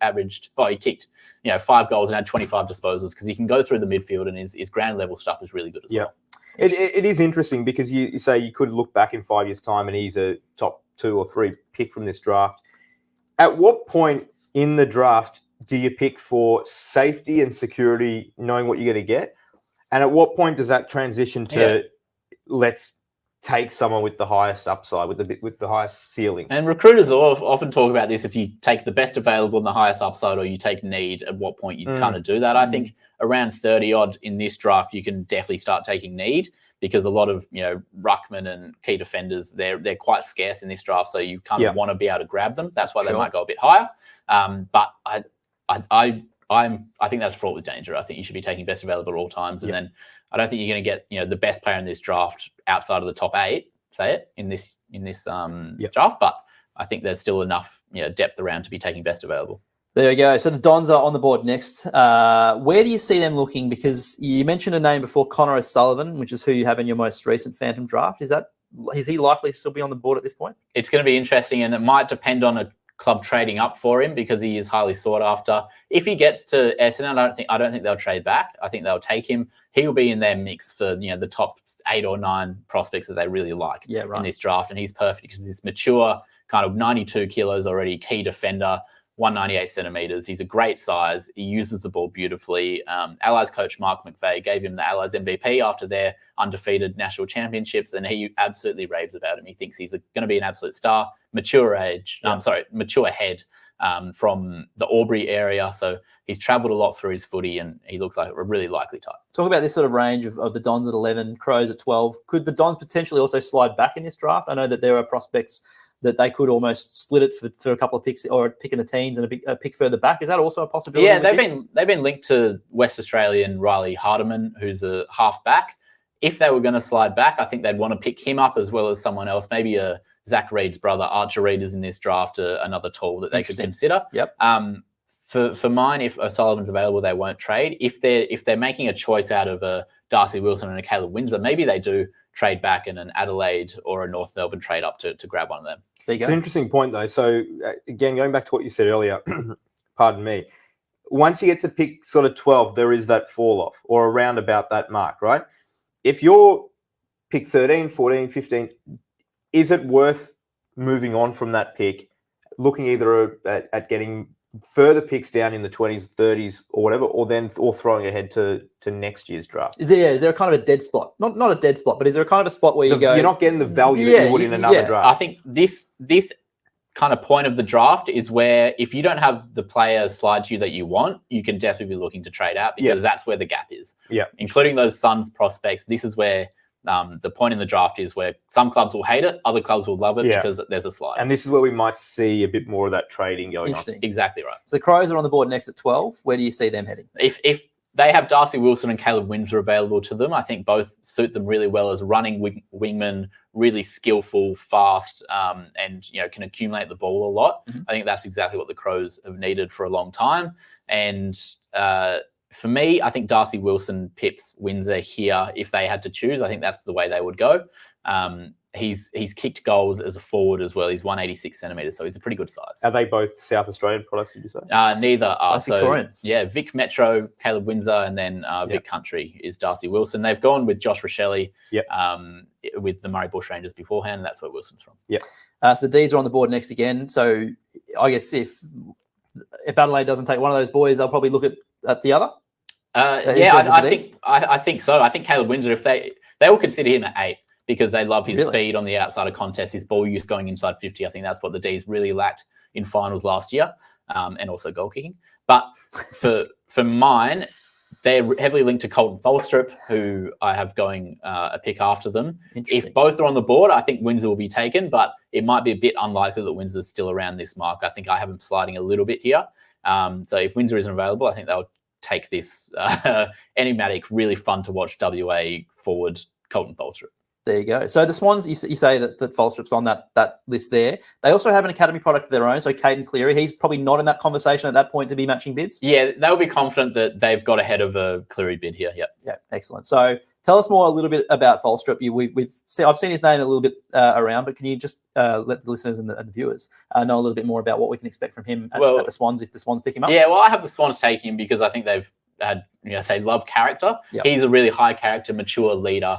kicked 5 goals and had 25 disposals, because he can go through the midfield, and his ground level stuff is really good as well. It is interesting, because you say you could look back in 5 years' time and he's a top 2 or 3 pick from this draft. At what point in the draft do you pick for safety and security, knowing what you're going to get? And at what point does that transition to let's take someone with the highest upside, with the highest ceiling? And recruiters often talk about this: if you take the best available and the highest upside, or you take need, at what point you kind of do that. I think around 30 odd in this draft, you can definitely start taking need, because a lot of ruckman and key defenders, they're quite scarce in this draft, so you kind of want to be able to grab them. That's why they might go a bit higher. But I think that's fraught with danger. I think you should be taking best available at all times, and then I don't think you're going to get the best player in this draft outside of the top 8, in this draft. But I think there's still enough depth around to be taking best available. There we go. So the Dons are on the board next. Where do you see them looking? Because you mentioned a name before, Connor O'Sullivan, which is who you have in your most recent Phantom draft. Is he likely to still be on the board at this point? It's going to be interesting, and it might depend on a club trading up for him, because he is highly sought after. If he gets to Essendon, I don't think they'll trade back. I think they'll take him. He will be in their mix for the top 8 or 9 prospects that they really like in this draft, and he's perfect because he's mature, kind of 92 kilos already, key defender, 198 centimeters. He's a great size. He uses the ball beautifully. Allies coach Mark McVeigh gave him the Allies MVP after their undefeated national championships, and he absolutely raves about him. He thinks he's going to be an absolute star. Mature head from the Albury area. So he's travelled a lot through his footy, and he looks like a really likely type. Talk about this sort of range of the Dons at 11, Crows at 12. Could the Dons potentially also slide back in this draft? I know that there are prospects that they could almost split it for a couple of picks, or a pick in the teens and a pick further back. Is that also a possibility? Yeah, they've been linked to West Australian Riley Hardiman, who's a half-back. If they were going to slide back, I think they'd want to pick him up as well as someone else. Maybe a Zach Reed's brother, Archer Reed, is in this draft, another tool that they could consider. Yep. For mine, if O'Sullivan's available, they won't trade. If they're making a choice out of a Darcy Wilson and a Caleb Windsor, maybe they do trade back, and an Adelaide or a North Melbourne trade up to grab one of them. It's an interesting point, though. So, again, going back to what you said earlier, pardon me, once you get to pick sort of 12, there is that fall-off, or around about that mark, right? If you're pick 13, 14, 15, is it worth moving on from that pick, looking either at getting further picks down in the 20s, 30s, or whatever, or throwing ahead to next year's draft. Is there a kind of a dead spot? Not a dead spot, but is there a kind of a spot where you're not getting the value that you would in another draft? I think this kind of point of the draft is where if you don't have the player slide to you that you want, you can definitely be looking to trade out because that's where the gap is. Yeah, including those Suns prospects. This is where the point in the draft is where some clubs will hate it, other clubs will love it because there's a slide. And this is where we might see a bit more of that trading going on. Exactly right. So the Crows are on the board next at 12. Where do you see them heading? If they have Darcy Wilson and Caleb Windsor available to them, I think both suit them really well as running wingmen, really skillful, fast, and can accumulate the ball a lot. Mm-hmm. I think that's exactly what the Crows have needed for a long time. And for me, I think Darcy Wilson pips Windsor here if they had to choose. I think that's the way they would go. He's kicked goals as a forward as well. He's 186 centimetres, so he's a pretty good size. Are they both South Australian products, did you say? Neither are. Victorian. Yeah, Vic Metro, Caleb Windsor, and then Vic Country is Darcy Wilson. They've gone with Josh Rochelle with the Murray Bush Rangers beforehand, and that's where Wilson's from. Yeah. So the D's are on the board next again. So I guess if Adelaide doesn't take one of those boys, they'll probably look at the other. I think so. I think Caleb Windsor, if they will consider him at 8 because they love his speed on the outside of contest, his ball use going inside 50. I think that's what the D's really lacked in finals last year, and also goal kicking. But for mine, they're heavily linked to Colton Tholstrup, who I have going a pick after them. If both are on the board, I think Windsor will be taken, but it might be a bit unlikely that Windsor's still around this mark. I think I have him sliding a little bit here. So if Windsor isn't available, I think they'll take this enigmatic, really fun to watch WA forward Colton Tholstrup. There you go. So the Swans, you say that Tholstrup's on that list there. They also have an academy product of their own. So Caden Cleary, he's probably not in that conversation at that point to be matching bids. Yeah, they'll be confident that they've got ahead of a Cleary bid here. Yep. Yeah, excellent. So tell us more a little bit about Tholstrup. I've seen his name a little bit around, but can you just let the listeners and the viewers know a little bit more about what we can expect from him at the Swans if the Swans pick him up? Yeah, well, I have the Swans taking him because I think they've had, they love character. Yep. He's a really high character, mature leader.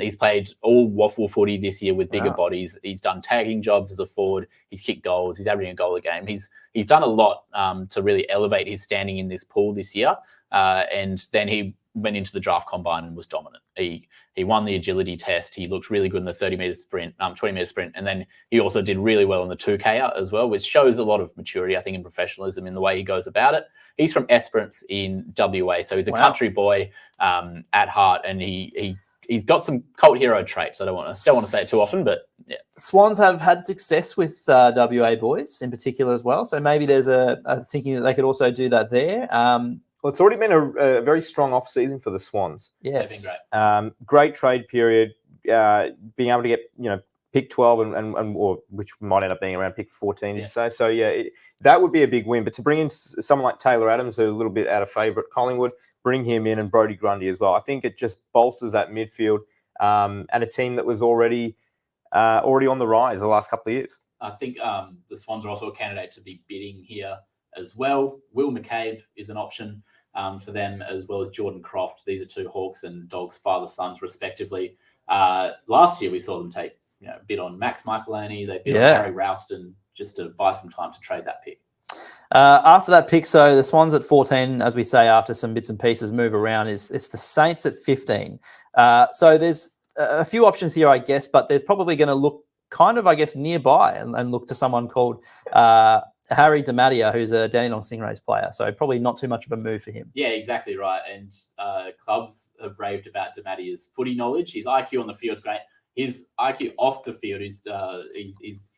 He's played all waffle footy this year with bigger bodies. He's done tagging jobs as a forward. He's kicked goals. He's averaging a goal a game. He's done a lot to really elevate his standing in this pool this year. And then he went into the draft combine and was dominant. He won the agility test. He looked really good in the 30-metre sprint, 20-metre sprint. And then he also did really well in the 2K as well, which shows a lot of maturity, I think, in professionalism in the way he goes about it. He's from Esperance in WA. So he's a country boy at heart, and he's got some cult hero traits. I don't want to say it too often, but yeah. Swans have had success with WA boys in particular as well. So maybe there's a thinking that they could also do that there. Well, it's already been a very strong off season for the Swans. Yes, great trade period. Being able to get pick 12 or which might end up being around pick 14, did you say? So that would be a big win. But to bring in someone like Taylor Adams, who's a little bit out of favourite Collingwood, bring him in, and Brodie Grundy as well. I think it just bolsters that midfield and a team that was already on the rise the last couple of years. I think the Swans are also a candidate to be bidding here as well. Will McCabe is an option for them, as well as Jordan Croft. These are two Hawks and Dogs father-sons, respectively. Last year, we saw them take bid on Max Michaelani. They bid on Harry Ralston just to buy some time to trade that pick. After that pick, so the Swans at 14, as we say, after some bits and pieces move around, it's the Saints at 15. So there's a few options here, I guess, but there's probably going to look kind of, I guess, nearby and look to someone called Harry DiMattia, who's a Dandenong Stingrays player. So probably not too much of a move for him. Yeah, exactly right. And clubs have raved about DiMattia's footy knowledge. His IQ on the field is great. His IQ off the field is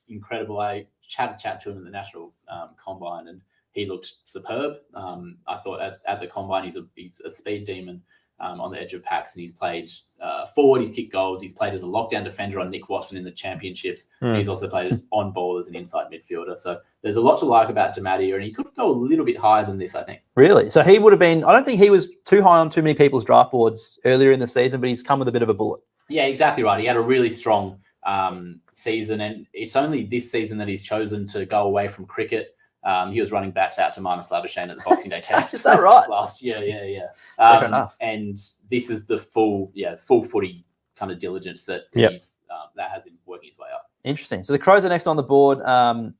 incredible. I chat to him in the national combine, and he looked superb. I thought at the combine he's a speed demon on the edge of packs, and he's played forward. He's kicked goals. He's played as a lockdown defender on Nick Watson in the championships. He's also played on ball as an inside midfielder. So there's a lot to like about DiMattia, and he could go a little bit higher than this, I think. Really? So he would have been. I don't think he was too high on too many people's draft boards earlier in the season, but he's come with a bit of a bullet. Yeah, exactly right. He had a really strong season, and it's only this season that he's chosen to go away from cricket. He was running bats out to Marnus Labuschagne at the Boxing Day Test. Is that right? Last year, yeah. Fair enough. And this is the full footy kind of diligence that that has him working his way up. Interesting. So the Crows are next on the board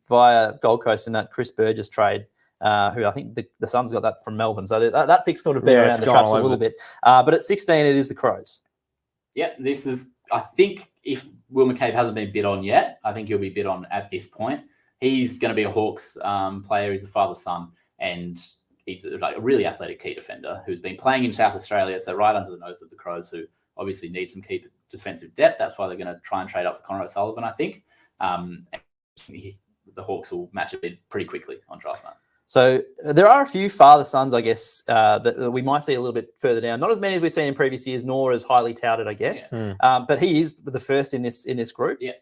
via Gold Coast in that Chris Burgess trade. who I think the Suns got that from Melbourne. So that pick's got to bear around the traps a little bit. But at 16, it is the Crows. Yeah, this is, I think, if Will McCabe hasn't been bid on yet, I think he'll be bid on at this point. He's going to be a Hawks player. He's a father-son, and he's like a really athletic key defender who's been playing in South Australia, so right under the nose of the Crows, who obviously need some key defensive depth. That's why they're going to try and trade up for Conor O'Sullivan, I think. And the Hawks will match a bid pretty quickly on draft night. So there are a few father-sons, I guess, that we might see a little bit further down. Not as many as we've seen in previous years, nor as highly touted, I guess. Yeah. But he is the first in this group. Yeah.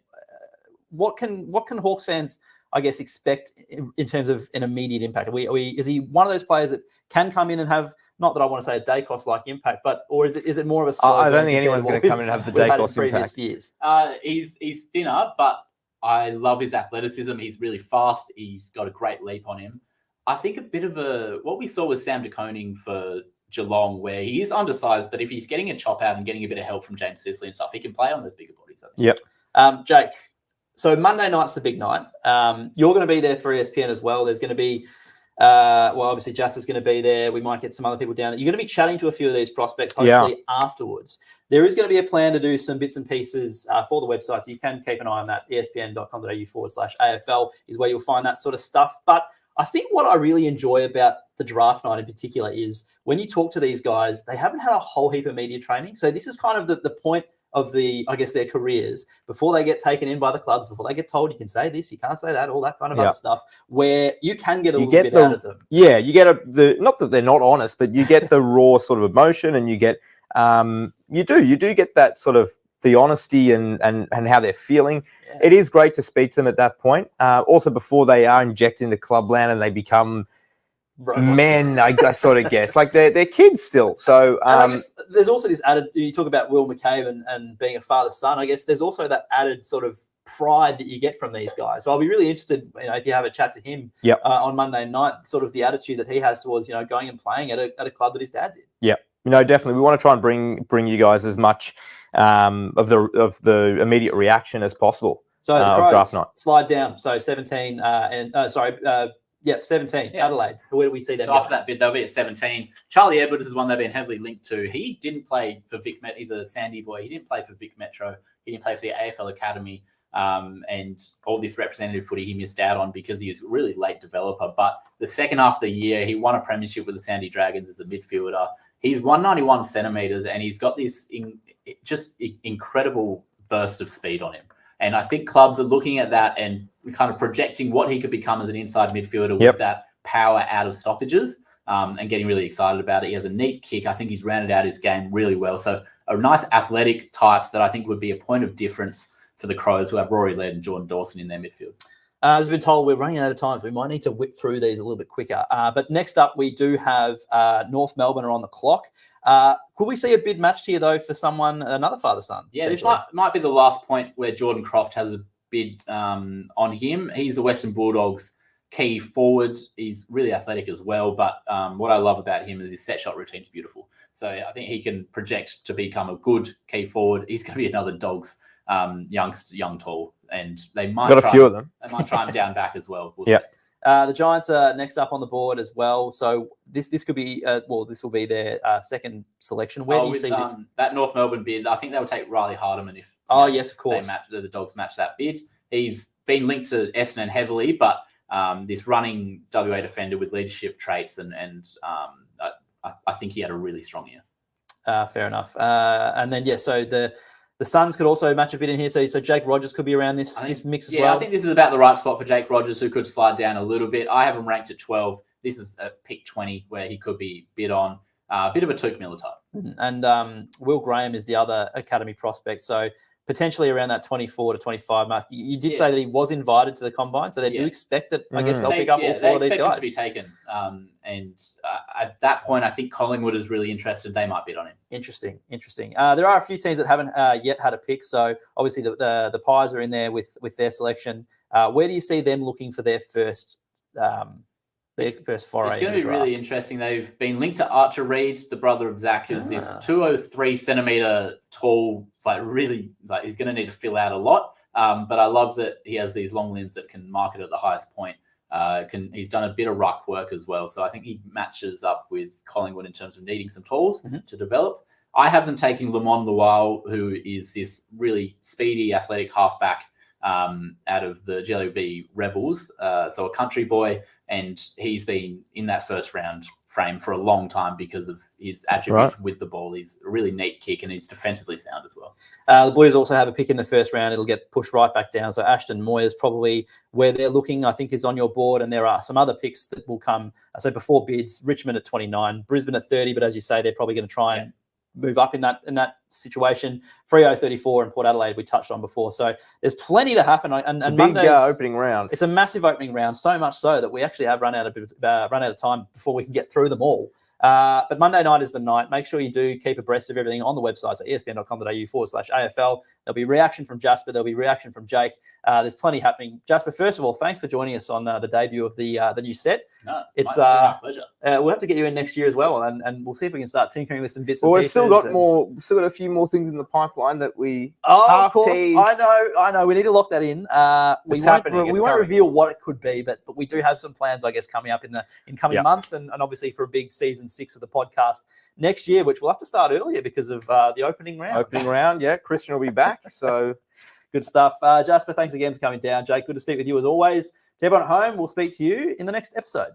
What can Hawks fans, I guess, expect in terms of an immediate impact? Is he one of those players that can come in and have, not that I want to say a Dacos-like impact, but or is it more of a slow? I don't think anyone's going to come in and have the Dacos impact. Years. He's thinner, but I love his athleticism. He's really fast. He's got a great leap on him. I think a bit of what we saw with Sam De Koning for Geelong, where he is undersized, but if he's getting a chop out and getting a bit of help from James Sicily and stuff, he can play on those bigger bodies, I think. Yep. Jake, so Monday night's the big night. You're going to be there for ESPN as well. There's going to be, obviously Jasper's going to be there. We might get some other people down. You're going to be chatting to a few of these prospects, hopefully afterwards. There is going to be a plan to do some bits and pieces for the website, so you can keep an eye on that. espn.com.au/AFL is where you'll find that sort of stuff. But I think what I really enjoy about the draft night in particular is when you talk to these guys, they haven't had a whole heap of media training. So this is kind of the point of their careers before they get taken in by the clubs, before they get told you can say this, you can't say that, all that kind of other stuff, where you can get a little bit out of them. Yeah, you get not that they're not honest, but you get the raw sort of emotion, and you get you do get that sort of the honesty and how they're feeling. Yeah. It is great to speak to them at that point. Also, before they are injected into clubland and they become men, I sort of guess. Like they're kids still. So I guess there's also this added, you talk about Will McCabe and being a father-son, I guess there's also that added sort of pride that you get from these guys. So I'll be really interested, if you have a chat to him on Monday night, sort of the attitude that he has towards, going and playing at a club that his dad did. Yeah. Definitely. We want to try and bring you guys as much of the immediate reaction as possible. So the Crows, draft night. Slide down. So 17 17. Yeah. Adelaide. Where do we see them? So after that bid, they'll be at 17. Charlie Edwards is one they've been heavily linked to. He didn't play for Vic Met. He's a Sandy boy. He didn't play for Vic Metro. He didn't play for the AFL Academy. And all this representative footy he missed out on because he was a really late developer. But the second half of the year, he won a premiership with the Sandy Dragons as a midfielder. He's 191 centimetres, and he's got this incredible burst of speed on him. And I think clubs are looking at that and kind of projecting what he could become as an inside midfielder with that power out of stoppages, and getting really excited about it. He has a neat kick. I think he's rounded out his game really well. So a nice athletic type that I think would be a point of difference for the Crows, who have Rory Laird and Jordan Dawson in their midfield. As we've been told, we're running out of time, so we might need to whip through these a little bit quicker. But next up, we do have North Melbourne are on the clock. Could we see a bid matched here, though, for another father-son? Yeah, this might be the last point where Jordan Croft has a bid on him. He's the Western Bulldogs key forward. He's really athletic as well, but what I love about him is his set shot routine's beautiful. So I think he can project to become a good key forward. He's going to be another Dogs young tall, and they might got a few of them. They might try him down back as well. The Giants are next up on the board as well. So this could be this will be their second selection. Where do you see this? That North Melbourne bid? I think they will take Riley Hardiman if. Yes, of course. The Dogs match that bid. He's been linked to Essendon heavily, but this running WA defender with leadership traits, and I think he had a really strong year. Fair enough. And then so the Suns could also match a bit in here. So Jake Rogers could be around this mix as well. Yeah, I think this is about the right spot for Jake Rogers, who could slide down a little bit. I have him ranked at 12. This is a pick 20 where he could be bid on. A bit of a Touk Miller type. And Will Graham is the other academy prospect. So potentially around that 24 to 25 mark. You did say that he was invited to the combine, so they do expect that, I guess, they'll pick up all four of these guys. To be taken. And at that point, I think Collingwood is really interested. They might bid on him. Interesting. There are a few teams that haven't yet had a pick. So obviously the Pies are in there with their selection. Where do you see them looking for their first foray? It's going to be really interesting. They've been linked to Archer Reed, the brother of Zach, who's this 203 centimetre tall, he's going to need to fill out a lot. But I love that he has these long limbs that can mark it at the highest point. He's done a bit of ruck work as well. So I think he matches up with Collingwood in terms of needing some tools to develop. I have them taking Lamont Lual, who is this really speedy, athletic halfback out of the GLB Rebels. So a country boy, and he's been in that first round frame for a long time because of his attributes with the ball. He's a really neat kick, and he's defensively sound as well. The Blues also have a pick in the first round. It'll get pushed right back down. So Ashton Moyer's probably where they're looking, I think, is on your board. And there are some other picks that will come. So before bids, Richmond at 29, Brisbane at 30. But as you say, they're probably going to try and move up in that situation. Freo 34 and Port Adelaide we touched on before. So there's plenty to happen. And big opening round. It's a massive opening round, so much so that we actually have run out of time before we can get through them all. But Monday night is the night. Make sure you do keep abreast of everything on the website, so espn.com.au/AFL. There'll be reaction from Jasper. There'll be reaction from Jake. There's plenty happening. Jasper, first of all, thanks for joining us on the debut of the new set. No, it's my pleasure. We'll have to get you in next year as well, and we'll see if we can start tinkering with some bits and Well, pieces. we've still got a few more things in the pipipeline that we of course, teased. I know. We need to lock that in. We won't reveal what it could be, but we do have some plans, I guess, coming up in coming months, and obviously for a big season 6 of the podcast next year, which we'll have to start earlier because of the opening round. Yeah. Christian will be back. So good stuff. Jasper, thanks again for coming down. Jake, good to speak with you as always. To everyone at home, we'll speak to you in the next episode.